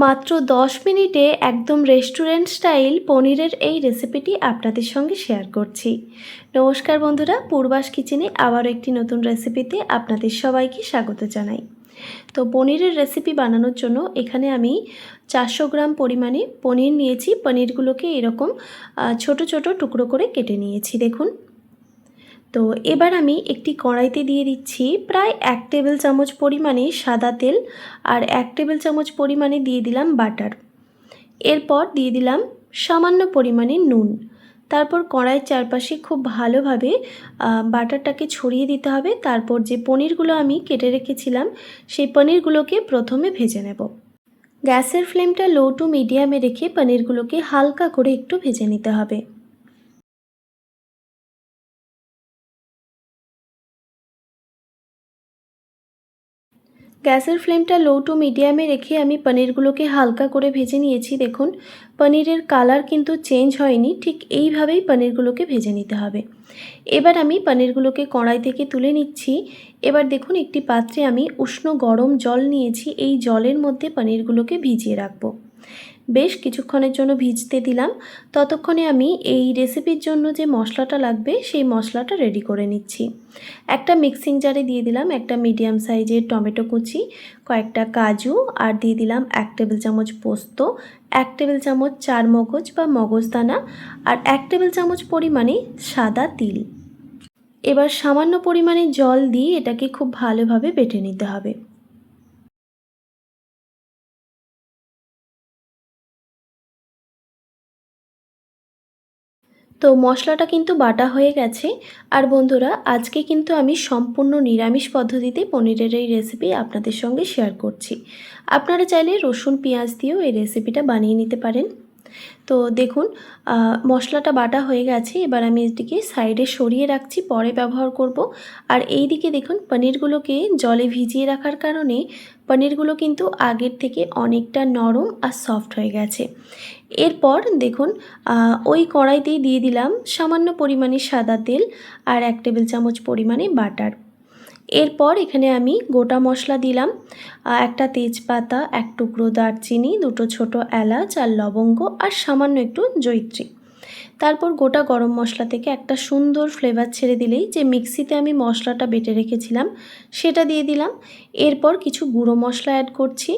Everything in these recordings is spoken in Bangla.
মাত্র 10 মিনিটে একদম রেস্টুরেন্ট স্টাইল পনিরের এই রেসিপিটি আপনাদের সঙ্গে শেয়ার করছি। নমস্কার বন্ধুরা, পূর্বাস কিচেনে আবারও একটি নতুন রেসিপিতে আপনাদের সবাইকে স্বাগত জানাই। তো পনিরের রেসিপি বানানোর জন্য এখানে আমি 400 গ্রাম পরিমাণে পনির নিয়েছি। পনিরগুলোকে এরকম ছোট ছোট টুকরো করে কেটে নিয়েছি দেখুন। তো এবার আমি একটি কড়াইতে দিয়ে দিচ্ছি প্রায় 1 টেবিল চামচ পরিমাণে সাদা তেল আর 1 টেবিল চামচ পরিমাণে দিয়ে দিলাম বাটার। এরপর দিয়ে দিলাম সামান্য পরিমাণে নুন। তারপর কড়াইয়ের চারপাশে খুব ভালোভাবে বাটারটাকে ছড়িয়ে দিতে হবে। তারপর যে পনিরগুলো আমি কেটে রেখেছিলাম সেই পনিরগুলোকে প্রথমে ভেজে নেব। গ্যাসের ফ্লেমটা লো টু মিডিয়ামে রেখে পনিরগুলোকে হালকা করে একটু ভেজে নিতে হবে। গ্যাসের ফ্লেমটা লো টু মিডিয়ামে রেখে আমি পনিরগুলোকে হালকা করে ভেজে নিয়েছি। দেখুন পনিরের কালার কিন্তু চেঞ্জ হয়নি, ঠিক এইভাবেই পনিরগুলোকে ভেজে নিতে হবে। এবার আমি পনিরগুলোকে কড়াই থেকে তুলে নিচ্ছি। এবার দেখুন একটি পাত্রে আমি উষ্ণ গরম জল নিয়েছি, এই জলের মধ্যে পনিরগুলোকে ভিজিয়ে রাখবো। বেশ কিছুক্ষণের জন্য ভিজতে দিলাম। ততক্ষণে আমি এই রেসিপির জন্য যে মশলাটা লাগবে সেই মশলাটা রেডি করে নিচ্ছি। একটা মিক্সিং জারে দিয়ে দিলাম একটা মিডিয়াম সাইজের টমেটো কুচি, কয়েকটা কাজু আর দিয়ে দিলাম 1 টেবিল চামচ পোস্ত, 1 টেবিল চামচ চারমগজ বা মগজদানা আর 1 টেবিল চামচ পরিমাণে সাদা তিল। এবার সামান্য পরিমাণে জল দিয়ে এটাকে খুব ভালোভাবে বেটে নিতে হবে। তো মশলাটা কিন্তু বাটা হয়ে গেছে। আর বন্ধুরা, আজকে কিন্তু আমি সম্পূর্ণ নিরামিষ পদ্ধতিতে পনিরের এই রেসিপি আপনাদের সঙ্গে শেয়ার করছি। আপনারা চাইলে রসুন পেঁয়াজ দিয়েও এই রেসিপিটা বানিয়ে নিতে পারেন। তো দেখুন মশলাটা বাটা হয়ে গেছে। এবার আমি এটিকে সাইডে সরিয়ে রাখছি, পরে ব্যবহার করব। আর এই দিকে দেখুন পনিরগুলোকে জলে ভিজিয়ে রাখার কারণে পনিরগুলো কিন্তু আগের থেকে অনেকটা নরম আর সফট হয়ে গেছে। এরপর দেখুন ওই কড়াইতেই দিয়ে দিলাম সামান্য পরিমাণে সাদা তেল আর 1 টেবিল চামচ পরিমাণে বাটার। এরপর এখানে আমি গোটা মশলা দিলাম, একটা তেজপাতা, 1 টুকরো দারচিনি, 2টো ছোটো এলাচ আর লবঙ্গ আর সামান্য একটু জয়িত্রী। তারপর গোটা গরম মশলা থেকে একটা সুন্দর ফ্লেভার ছেড়ে দিলেই যে মিক্সিতে আমি মশলাটা বেটে রেখেছিলাম সেটা দিয়ে দিলাম। এরপর কিছু গুঁড়ো মশলা অ্যাড করছি।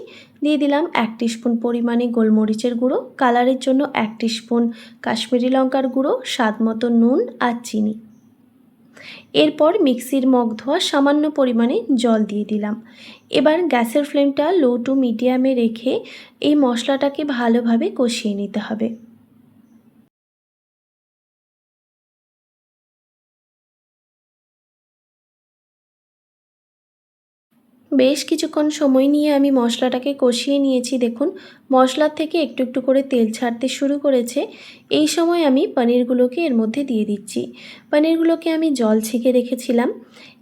দিয়ে দিলাম 1 টিস্পুন পরিমাণে গোলমরিচের গুঁড়ো, কালারের জন্য 1 টিস্পুন কাশ্মীরি লঙ্কার গুঁড়ো, স্বাদ মতো নুন আর চিনি। এরপর মিক্সির মগ ধোয়া সামান্য পরিমাণে জল দিয়ে দিলাম। এবার গ্যাসের ফ্লেমটা লো টু মিডিয়ামে রেখে এই মশলাটাকে ভালোভাবে কষিয়ে নিতে হবে। বেশ কিছুক্ষণ সময় নিয়ে আমি মশলাটাকে কষিয়ে নিয়েছি। দেখুন মশলার থেকে একটু একটু করে তেল ছাড়তে শুরু করেছে। এই সময় আমি পনিরগুলোকে এর মধ্যে দিয়ে দিচ্ছি। পনিরগুলোকে আমি জল ছেঁকে রেখেছিলাম।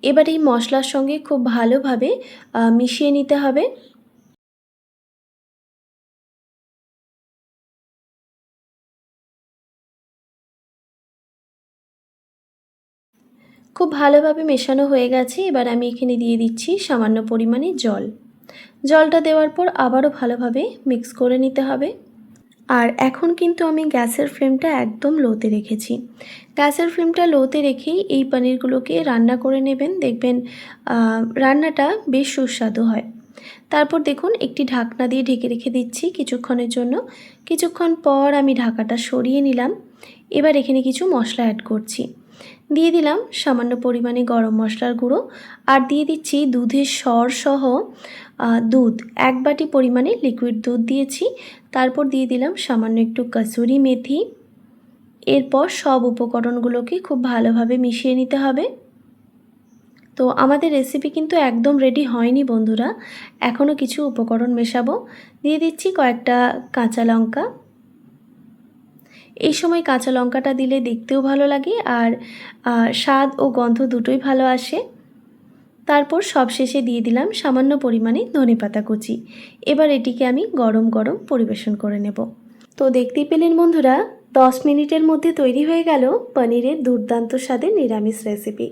এবার এই মশলার সঙ্গে খুব ভালোভাবে মিশিয়ে নিতে হবে। খুব ভালোভাবে মেশানো হয়ে গেছে। এবার আমি এখানে দিয়ে দিচ্ছি সামান্য পরিমাণে জল। জলটা দেওয়ার পর আবারও ভালোভাবে মিক্স করে নিতে হবে। আর এখন কিন্তু আমি গ্যাসের ফ্লেমটা একদম লোতে রেখেছি। গ্যাসের ফ্লেমটা লোতে রেখেই এই পনিরগুলোকে রান্না করে নেবেন, দেখবেন রান্নাটা বেশ সুস্বাদু হয়। তারপর দেখুন একটি ঢাকনা দিয়ে ঢেকে রেখে দিচ্ছি কিছুক্ষণের জন্য। কিছুক্ষণ পর আমি ঢাকাটা সরিয়ে নিলাম। এবার এখানে কিছু মশলা অ্যাড করছি। দিয়ে দিলাম সামান্য পরিমাণে গরম মশলার গুঁড়ো আর দিয়ে দিচ্ছি দুধের সর সহ দুধ, 1 বাটি পরিমাণে লিকুইড দুধ দিয়েছি। তারপর দিয়ে দিলাম সামান্য একটু কসুরি মেথি। এরপর সব উপকরণগুলোকে খুব ভালোভাবে মিশিয়ে নিতে হবে। তো আমাদের রেসিপি কিন্তু একদম রেডি হয়নি বন্ধুরা, এখনও কিছু উপকরণ মেশাবো। দিয়ে দিচ্ছি কয়েকটা কাঁচা লঙ্কা। এই সময় কাঁচা লঙ্কাটা দিলে দেখতেও ভালো লাগে আর স্বাদ ও গন্ধ দুটোই ভালো আসে। তারপর সবশেষে দিয়ে দিলাম সামান্য পরিমাণে ধনেপাতা কুচি। এবার এটিকে আমি গরম গরম পরিবেশন করে নেব। তো দেখতেই পেলেন বন্ধুরা, 10 মিনিটের মধ্যে তৈরি হয়ে গেল পনিরের দুর্দান্ত স্বাদের নিরামিষ রেসিপি।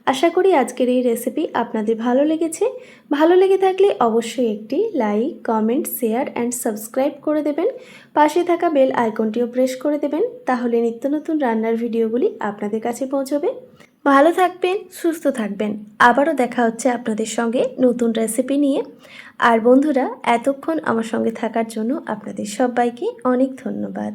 আশা করি আজকের এই রেসিপি আপনাদের ভালো লেগেছে। ভালো লেগে থাকলে অবশ্যই একটি like, comment, share and subscribe করে দেবেন। পাশে থাকা বেল আইকনটিও প্রেস করে দেবেন, তাহলে নিত্য নতুন রান্নার ভিডিওগুলি আপনাদের কাছে পৌঁছবে। ভালো থাকবেন, সুস্থ থাকবেন। আবারও দেখা হচ্ছে আপনাদের সঙ্গে নতুন রেসিপি নিয়ে। আর বন্ধুরা, এতক্ষণ আমার সঙ্গে থাকার জন্য আপনাদের সবাইকে অনেক ধন্যবাদ।